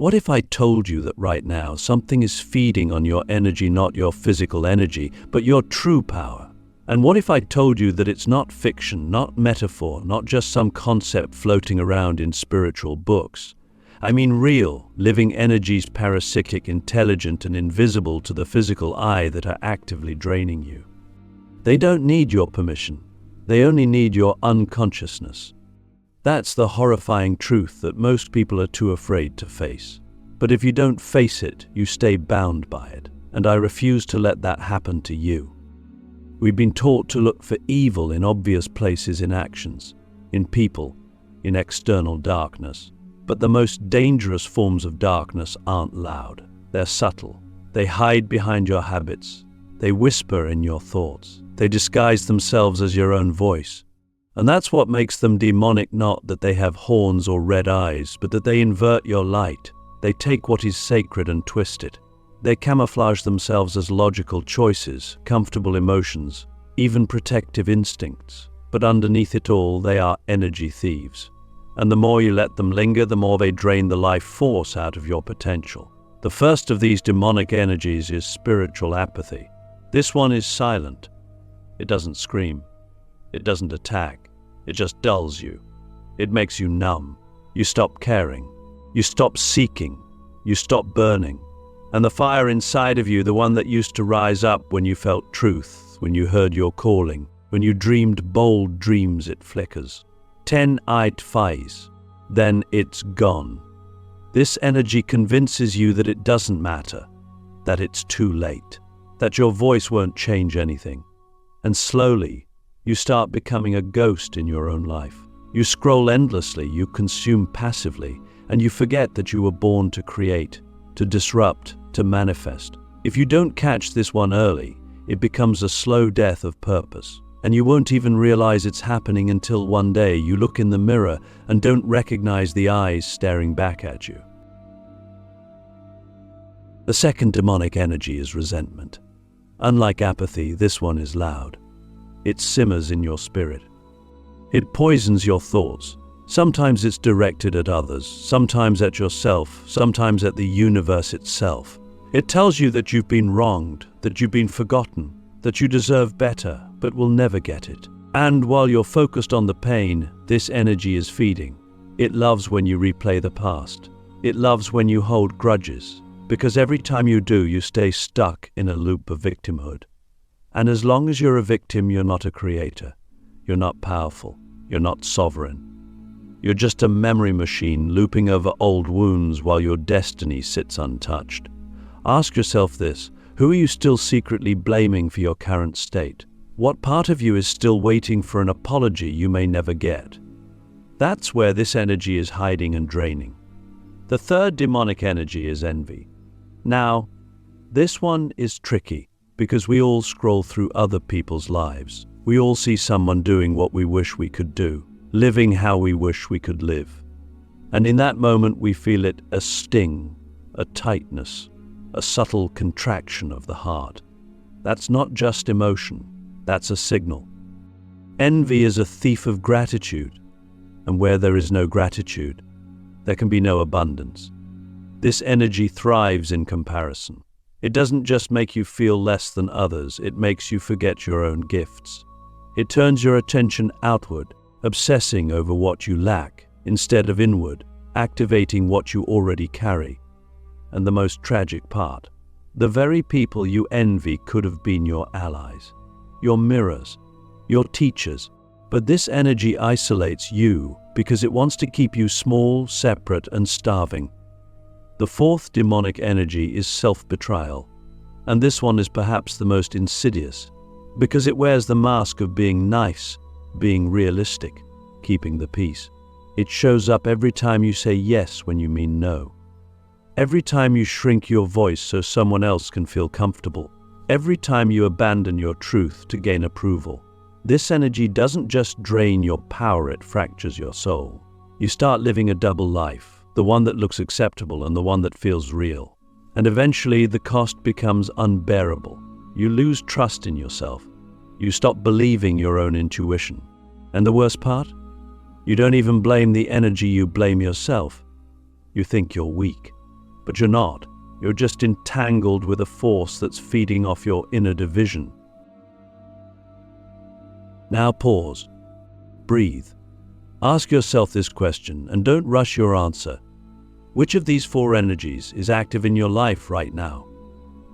What if I told you that right now something is feeding on your energy, not your physical energy, but your true power? And what if I told you that it's not fiction, not metaphor, not just some concept floating around in spiritual books? I mean real, living energies, parasitic, intelligent, and invisible to the physical eye that are actively draining you. They don't need your permission. They only need your unconsciousness. That's the horrifying truth that most people are too afraid to face. But if you don't face it, you stay bound by it. And I refuse to let that happen to you. We've been taught to look for evil in obvious places, in actions, in people, in external darkness. But the most dangerous forms of darkness aren't loud. They're subtle. They hide behind your habits. They whisper in your thoughts. They disguise themselves as your own voice. And that's what makes them demonic, not that they have horns or red eyes, but that they invert your light. They take what is sacred and twist it. They camouflage themselves as logical choices, comfortable emotions, even protective instincts. But underneath it all, they are energy thieves. And the more you let them linger, the more they drain the life force out of your potential. The first of these demonic energies is spiritual apathy. This one is silent. It doesn't scream. It doesn't attack. It just dulls you. It makes you numb. You stop caring. You stop seeking. You stop burning. And the fire inside of you, the one that used to rise up when you felt truth, when you heard your calling, when you dreamed bold dreams, it flickers. 10-eyed fires. Then it's gone. This energy convinces you that it doesn't matter, that it's too late, that your voice won't change anything. And slowly, you start becoming a ghost in your own life. You scroll endlessly, you consume passively, and you forget that you were born to create, to disrupt, to manifest. If you don't catch this one early, it becomes a slow death of purpose. And you won't even realize it's happening until one day you look in the mirror and don't recognize the eyes staring back at you. The second demonic energy is resentment. Unlike apathy, this one is loud. It simmers in your spirit. It poisons your thoughts. Sometimes it's directed at others, sometimes at yourself, sometimes at the universe itself. It tells you that you've been wronged, that you've been forgotten, that you deserve better, but will never get it. And while you're focused on the pain, this energy is feeding. It loves when you replay the past. It loves when you hold grudges, because every time you do, you stay stuck in a loop of victimhood. And as long as you're a victim, you're not a creator. You're not powerful. You're not sovereign. You're just a memory machine looping over old wounds while your destiny sits untouched. Ask yourself this: who are you still secretly blaming for your current state? What part of you is still waiting for an apology you may never get? That's where this energy is hiding and draining. The third demonic energy is envy. Now, this one is tricky because we all scroll through other people's lives. We all see someone doing what we wish we could do, living how we wish we could live. And in that moment we feel it, a sting, a tightness, a subtle contraction of the heart. That's not just emotion, that's a signal. Envy is a thief of gratitude, and where there is no gratitude, there can be no abundance. This energy thrives in comparison. It doesn't just make you feel less than others, it makes you forget your own gifts. It turns your attention outward, obsessing over what you lack, instead of inward, activating what you already carry. And the most tragic part, the very people you envy could have been your allies, your mirrors, your teachers. But this energy isolates you because it wants to keep you small, separate, and starving. The fourth demonic energy is self-betrayal, and this one is perhaps the most insidious because it wears the mask of being nice, being realistic, keeping the peace. It shows up every time you say yes when you mean no. Every time you shrink your voice so someone else can feel comfortable. Every time you abandon your truth to gain approval. This energy doesn't just drain your power, it fractures your soul. You start living a double life. The one that looks acceptable and the one that feels real. And eventually the cost becomes unbearable. You lose trust in yourself. You stop believing your own intuition. And the worst part? You don't even blame the energy, you blame yourself. You think you're weak. but you're not. You're just entangled with a force that's feeding off your inner division. Now pause. Breathe. Ask yourself this question and don't rush your answer. Which of these four energies is active in your life right now?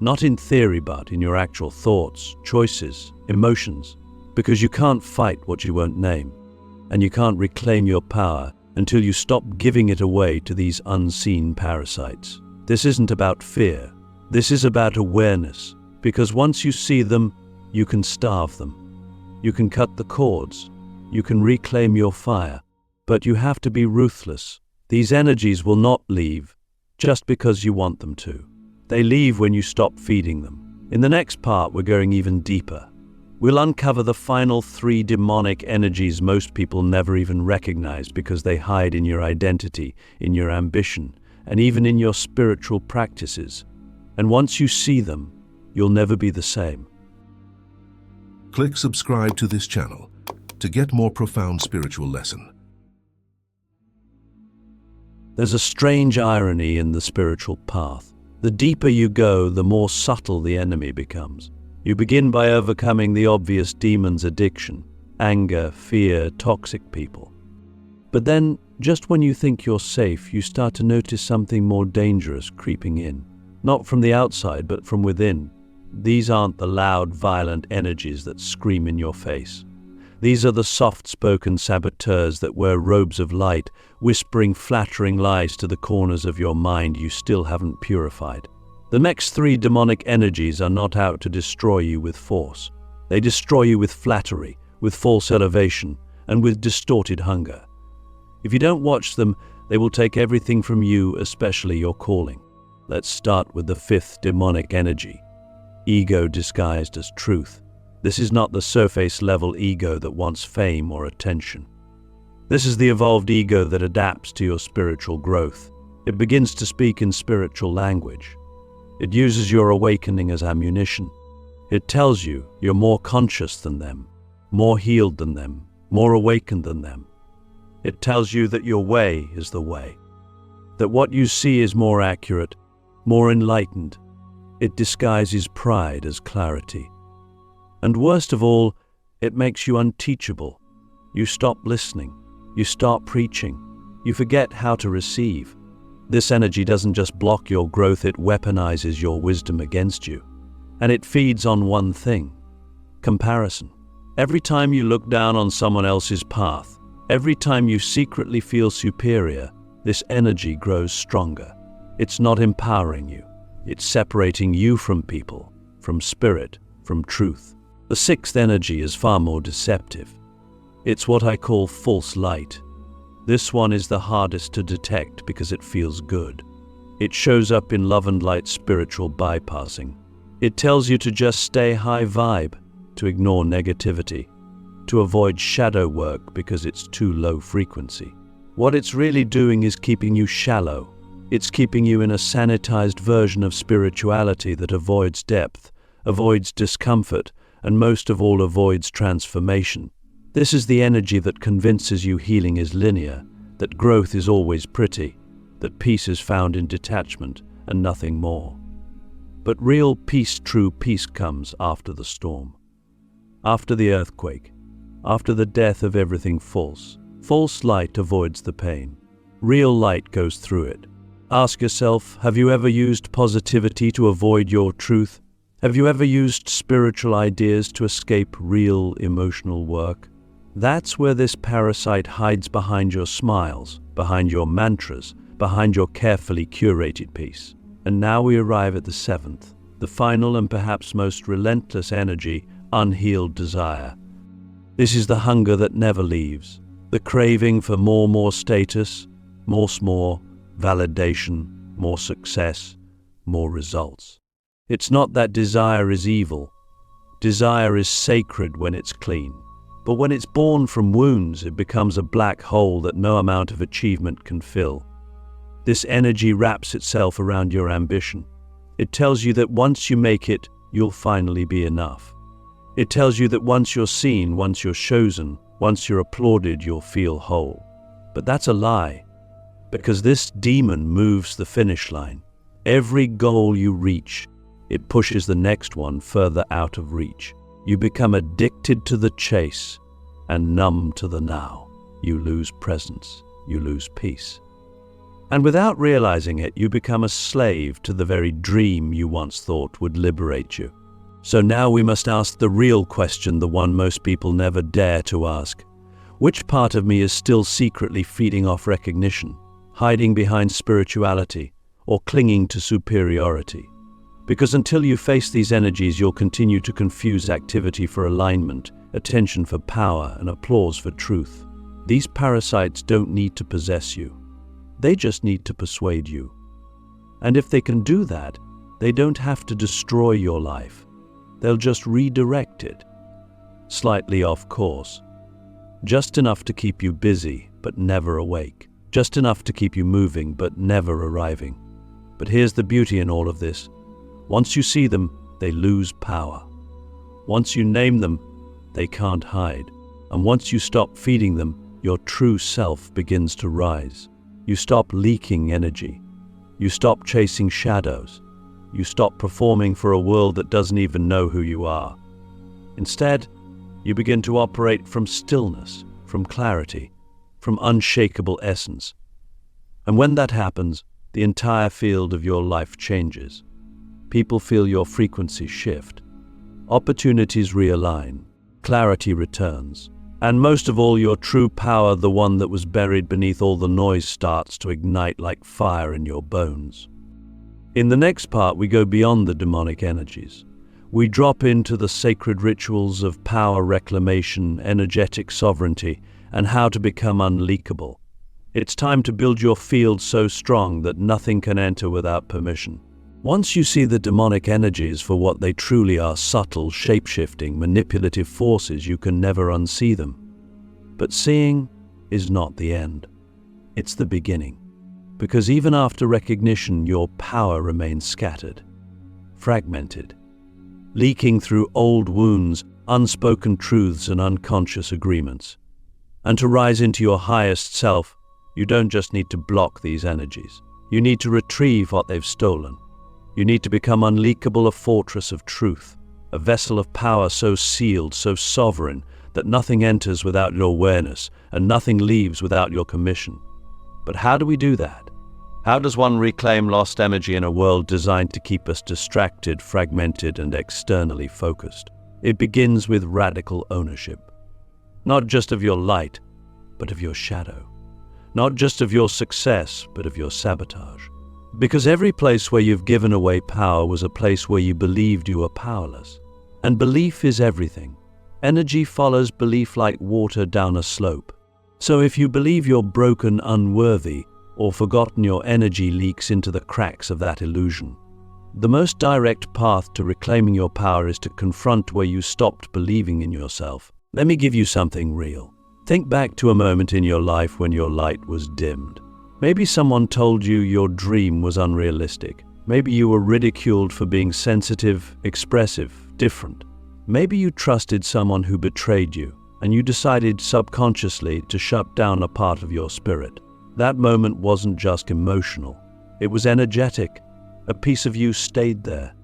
Not in theory, but in your actual thoughts, choices, emotions. Because you can't fight what you won't name, and you can't reclaim your power until you stop giving it away to these unseen parasites. This isn't about fear. This is about awareness, because once you see them, you can starve them. You can cut the cords. You can reclaim your fire. But you have to be ruthless. These energies will not leave just because you want them to. They leave when you stop feeding them. In the next part, we're going even deeper. We'll uncover the final 3 demonic energies most people never even recognize because they hide in your identity, in your ambition, and even in your spiritual practices. And once you see them, you'll never be the same. Click subscribe to this channel to get more profound spiritual lesson. There's a strange irony in the spiritual path. The deeper you go, the more subtle the enemy becomes. You begin by overcoming the obvious demons: addiction, anger, fear, toxic people. But then, just when you think you're safe, you start to notice something more dangerous creeping in. Not from the outside, but from within. These aren't the loud, violent energies that scream in your face. These are the soft-spoken saboteurs that wear robes of light, whispering flattering lies to the corners of your mind you still haven't purified. The next 3 demonic energies are not out to destroy you with force. They destroy you with flattery, with false elevation, and with distorted hunger. If you don't watch them, they will take everything from you, especially your calling. Let's start with the 5th demonic energy, ego disguised as truth. This is not the surface-level ego that wants fame or attention. This is the evolved ego that adapts to your spiritual growth. It begins to speak in spiritual language. It uses your awakening as ammunition. It tells you you're more conscious than them, more healed than them, more awakened than them. It tells you that your way is the way, that what you see is more accurate, more enlightened. It disguises pride as clarity. And worst of all, it makes you unteachable. You stop listening. You start preaching. You forget how to receive. This energy doesn't just block your growth, it weaponizes your wisdom against you. And it feeds on one thing: comparison. Every time you look down on someone else's path, every time you secretly feel superior, this energy grows stronger. It's not empowering you. It's separating you from people, from spirit, from truth. The 6th energy is far more deceptive. It's what I call false light. This one is the hardest to detect because it feels good. It shows up in love and light spiritual bypassing. It tells you to just stay high vibe, to ignore negativity, to avoid shadow work because it's too low frequency. What it's really doing is keeping you shallow. It's keeping you in a sanitized version of spirituality that avoids depth, avoids discomfort, and most of all avoids transformation. This is the energy that convinces you healing is linear, that growth is always pretty, that peace is found in detachment and nothing more. But real peace, true peace, comes after the storm, after the earthquake, after the death of everything false. False light avoids the pain. Real light goes through it. Ask yourself, have you ever used positivity to avoid your truth? Have you ever used spiritual ideas to escape real emotional work? That's where this parasite hides, behind your smiles, behind your mantras, behind your carefully curated peace. And now we arrive at the 7th, the final and perhaps most relentless energy, unhealed desire. This is the hunger that never leaves, the craving for more status, more validation, more success, more results. It's not that desire is evil. Desire is sacred when it's clean. But when it's born from wounds, it becomes a black hole that no amount of achievement can fill. This energy wraps itself around your ambition. It tells you that once you make it, you'll finally be enough. It tells you that once you're seen, once you're chosen, once you're applauded, you'll feel whole. But that's a lie, because this demon moves the finish line. Every goal you reach, it pushes the next one further out of reach. You become addicted to the chase and numb to the now. You lose presence. You lose peace. And without realizing it, you become a slave to the very dream you once thought would liberate you. So now we must ask the real question, the one most people never dare to ask. Which part of me is still secretly feeding off recognition, hiding behind spirituality, or clinging to superiority? Because until you face these energies, you'll continue to confuse activity for alignment, attention for power, and applause for truth. These parasites don't need to possess you. They just need to persuade you. And if they can do that, they don't have to destroy your life. They'll just redirect it, slightly off course. Just enough to keep you busy, but never awake. Just enough to keep you moving, but never arriving. But here's the beauty in all of this. Once you see them, they lose power. Once you name them, they can't hide. And once you stop feeding them, your true self begins to rise. You stop leaking energy. You stop chasing shadows. You stop performing for a world that doesn't even know who you are. Instead, you begin to operate from stillness, from clarity, from unshakable essence. And when that happens, the entire field of your life changes. People feel your frequency shift. Opportunities realign. Clarity returns. And most of all, your true power, the one that was buried beneath all the noise, starts to ignite like fire in your bones. In the next part, we go beyond the demonic energies. We drop into the sacred rituals of power reclamation, energetic sovereignty, and how to become unleakable. It's time to build your field so strong that nothing can enter without permission. Once you see the demonic energies for what they truly are, subtle, shape-shifting, manipulative forces, you can never unsee them. But seeing is not the end. It's the beginning. Because even after recognition, your power remains scattered, fragmented, leaking through old wounds, unspoken truths, and unconscious agreements. And to rise into your highest self, you don't just need to block these energies. You need to retrieve what they've stolen. You need to become unleakable, a fortress of truth, a vessel of power so sealed, so sovereign, that nothing enters without your awareness and nothing leaves without your permission. But how do we do that? How does one reclaim lost energy in a world designed to keep us distracted, fragmented, and externally focused? It begins with radical ownership. Not just of your light, but of your shadow. Not just of your success, but of your sabotage. Because every place where you've given away power was a place where you believed you were powerless. And belief is everything. Energy follows belief like water down a slope. So if you believe you're broken, unworthy, or forgotten, your energy leaks into the cracks of that illusion. The most direct path to reclaiming your power is to confront where you stopped believing in yourself. Let me give you something real. Think back to a moment in your life when your light was dimmed. Maybe someone told you your dream was unrealistic. Maybe you were ridiculed for being sensitive, expressive, different. Maybe you trusted someone who betrayed you, and you decided subconsciously to shut down a part of your spirit. That moment wasn't just emotional. It was energetic. A piece of you stayed there.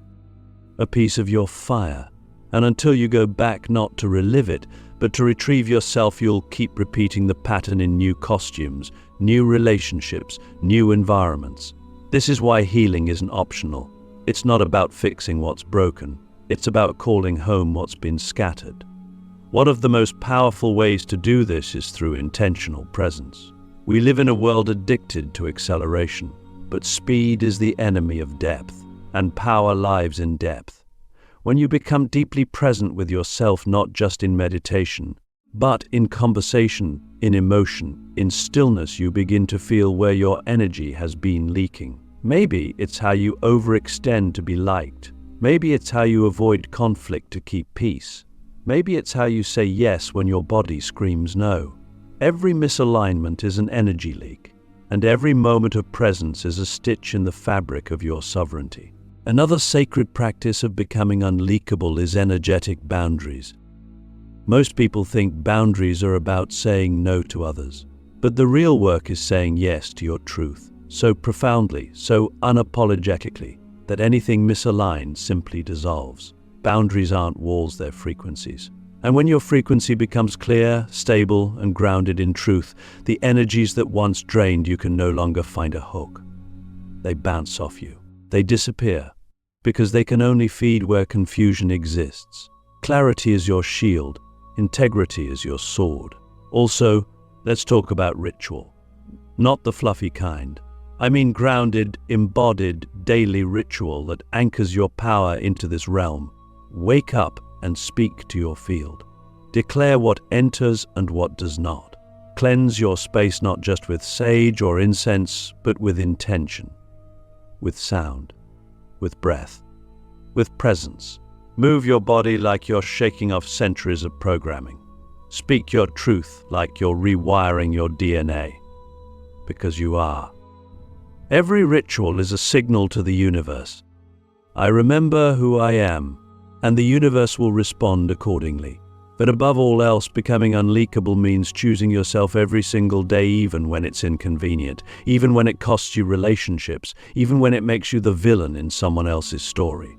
A piece of your fire. And until you go back, not to relive it, but to retrieve yourself, you'll keep repeating the pattern in new costumes, new relationships, new environments. This is why healing isn't optional. It's not about fixing what's broken. It's about calling home what's been scattered. One of the most powerful ways to do this is through intentional presence. We live in a world addicted to acceleration, but speed is the enemy of depth, and power lies in depth. When you become deeply present with yourself, not just in meditation, but in conversation, in emotion, in stillness, you begin to feel where your energy has been leaking. Maybe it's how you overextend to be liked. Maybe it's how you avoid conflict to keep peace. Maybe it's how you say yes when your body screams no. Every misalignment is an energy leak, and every moment of presence is a stitch in the fabric of your sovereignty. Another sacred practice of becoming unleakable is energetic boundaries. Most people think boundaries are about saying no to others, but the real work is saying yes to your truth. so profoundly, so unapologetically, that anything misaligned simply dissolves. Boundaries aren't walls, they're frequencies. And when your frequency becomes clear, stable, and grounded in truth, the energies that once drained you can no longer find a hook. They bounce off you. They disappear, because they can only feed where confusion exists. Clarity is your shield. Integrity is your sword. Also, let's talk about ritual. Not the fluffy kind. I mean grounded, embodied, daily ritual that anchors your power into this realm. Wake up and speak to your field. Declare what enters and what does not. Cleanse your space not just with sage or incense, but with intention, with sound, with breath, with presence. Move your body like you're shaking off centuries of programming. Speak your truth like you're rewiring your DNA, because you are. Every ritual is a signal to the universe. I remember who I am, and the universe will respond accordingly. But above all else, becoming unleakable means choosing yourself every single day, even when it's inconvenient, even when it costs you relationships, even when it makes you the villain in someone else's story.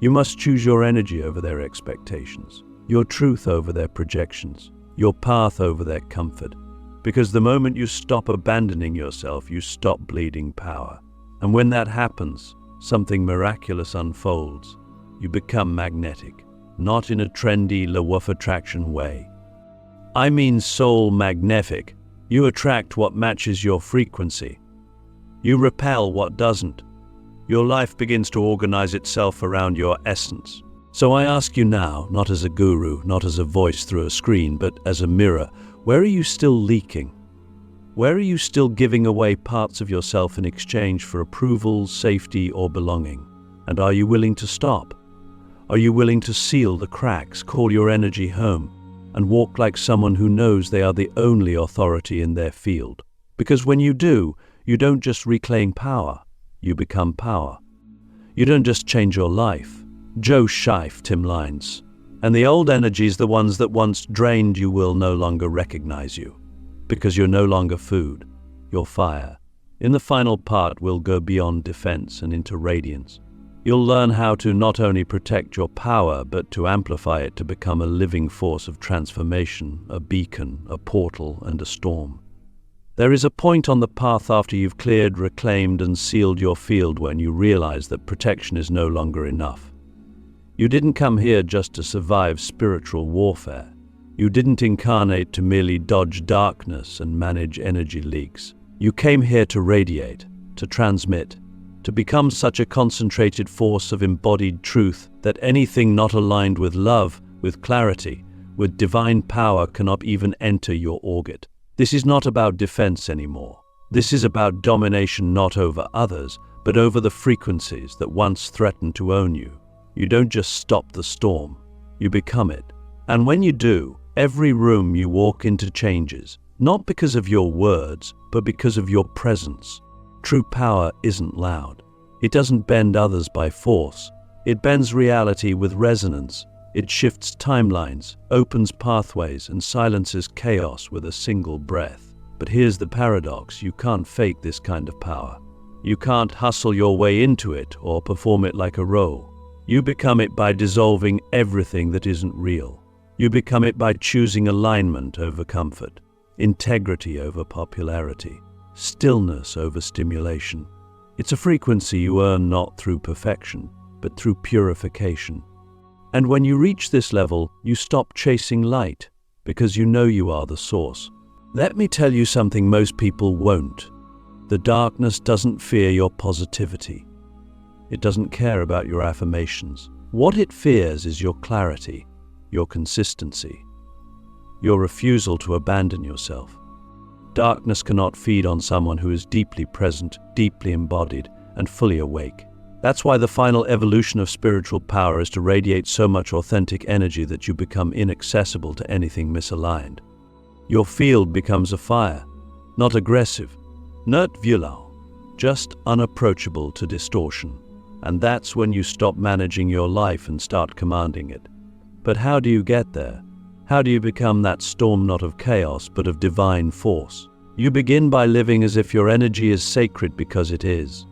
You must choose your energy over their expectations, your truth over their projections, your path over their comfort. Because the moment you stop abandoning yourself, you stop bleeding power. And when that happens, something miraculous unfolds. You become magnetic, not in a trendy law of attraction way. I mean soul magnetic. You attract what matches your frequency. You repel what doesn't. Your life begins to organize itself around your essence. So I ask you now, not as a guru, not as a voice through a screen, but as a mirror, where are you still leaking? Where are you still giving away parts of yourself in exchange for approval, safety, or belonging? And are you willing to stop? Are you willing to seal the cracks, call your energy home, and walk like someone who knows they are the only authority in their field? Because when you do, you don't just reclaim power, you become power. You don't just change your life. Joe Scheif, Tim Lines. And the old energies, the ones that once drained you, will no longer recognize you. Because you're no longer food, you're fire. In the final part, we'll go beyond defense and into radiance. You'll learn how to not only protect your power, but to amplify it to become a living force of transformation, a beacon, a portal, and a storm. There is a point on the path after you've cleared, reclaimed, and sealed your field when you realize that protection is no longer enough. You didn't come here just to survive spiritual warfare. You didn't incarnate to merely dodge darkness and manage energy leaks. You came here to radiate, to transmit, to become such a concentrated force of embodied truth that anything not aligned with love, with clarity, with divine power cannot even enter your orbit. This is not about defense anymore. This is about domination, not over others, but over the frequencies that once threatened to own you. You don't just stop the storm, you become it. And when you do, every room you walk into changes, not because of your words, but because of your presence. True power isn't loud. It doesn't bend others by force. It bends reality with resonance. It shifts timelines, opens pathways, and silences chaos with a single breath. But here's the paradox: you can't fake this kind of power. You can't hustle your way into it or perform it like a role. You become it by dissolving everything that isn't real. You become it by choosing alignment over comfort, integrity over popularity, stillness over stimulation. It's a frequency you earn not through perfection, but through purification. And when you reach this level, you stop chasing light, because you know you are the source. Let me tell you something most people won't. The darkness doesn't fear your positivity. It doesn't care about your affirmations. What it fears is your clarity, your consistency, your refusal to abandon yourself. Darkness cannot feed on someone who is deeply present, deeply embodied, and fully awake. That's why the final evolution of spiritual power is to radiate so much authentic energy that you become inaccessible to anything misaligned. Your field becomes a fire, not aggressive, not violent, just unapproachable to distortion. And that's when you stop managing your life and start commanding it. But how do you get there? How do you become that storm not of chaos but of divine force? You begin by living as if your energy is sacred because it is.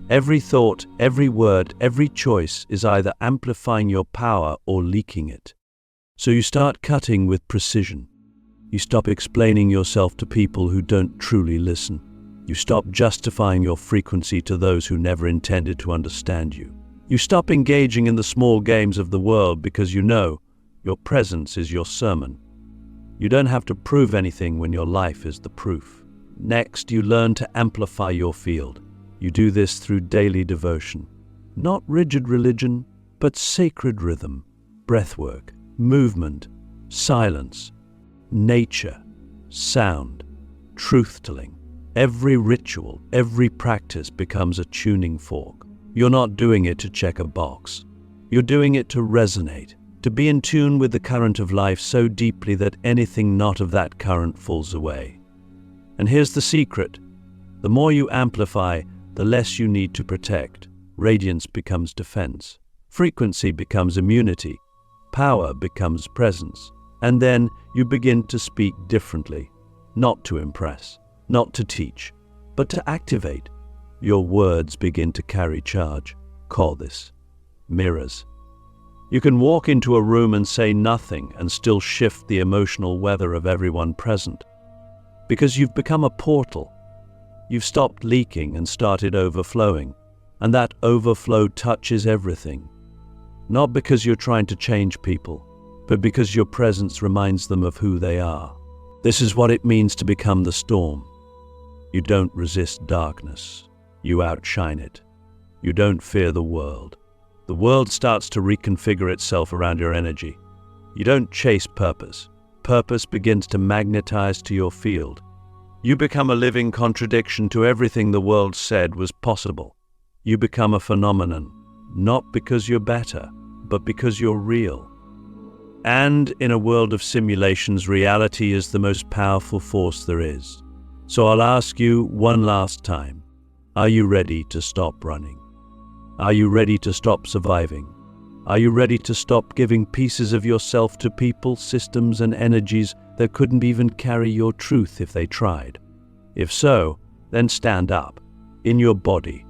Every thought, every word, every choice is either amplifying your power or leaking it. So you start cutting with precision. You stop explaining yourself to people who don't truly listen. You stop justifying your frequency to those who never intended to understand you. You stop engaging in the small games of the world because you know your presence is your sermon. You don't have to prove anything when your life is the proof. Next, you learn to amplify your field. You do this through daily devotion. Not rigid religion, but sacred rhythm, breathwork, movement, silence, nature, sound, truth-telling. Every ritual, every practice becomes a tuning fork. You're not doing it to check a box. You're doing it to resonate, to be in tune with the current of life so deeply that anything not of that current falls away. And here's the secret. The more you amplify, the less you need to protect. Radiance becomes defense. Frequency becomes immunity. Power becomes presence. And then you begin to speak differently, not to impress, not to teach, but to activate. Your words begin to carry charge. Call this mirrors. You can walk into a room and say nothing and still shift the emotional weather of everyone present. Because you've become a portal. You've stopped leaking and started overflowing. And that overflow touches everything. Not because you're trying to change people, but because your presence reminds them of who they are. This is what it means to become the storm. You don't resist darkness. You outshine it. You don't fear the world. The world starts to reconfigure itself around your energy. You don't chase purpose. Purpose begins to magnetize to your field. You become a living contradiction to everything the world said was possible. You become a phenomenon, not because you're better, but because you're real. And in a world of simulations, reality is the most powerful force there is. So I'll ask you one last time, are you ready to stop running? Are you ready to stop surviving? Are you ready to stop giving pieces of yourself to people, systems, and energies that couldn't even carry your truth if they tried? If so, then stand up, in your body,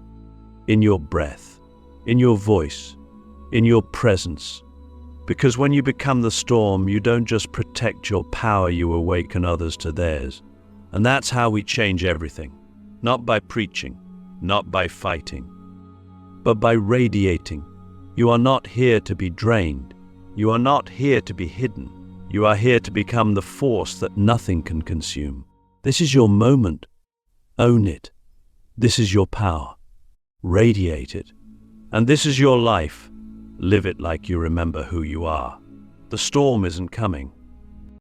in your breath, in your voice, in your presence. Because when you become the storm, you don't just protect your power, you awaken others to theirs. And that's how we change everything. Not by preaching, not by fighting, but by radiating. You are not here to be drained. You are not here to be hidden. You are here to become the force that nothing can consume. This is your moment. Own it. This is your power. Radiate it. And this is your life. Live it like you remember who you are. The storm isn't coming.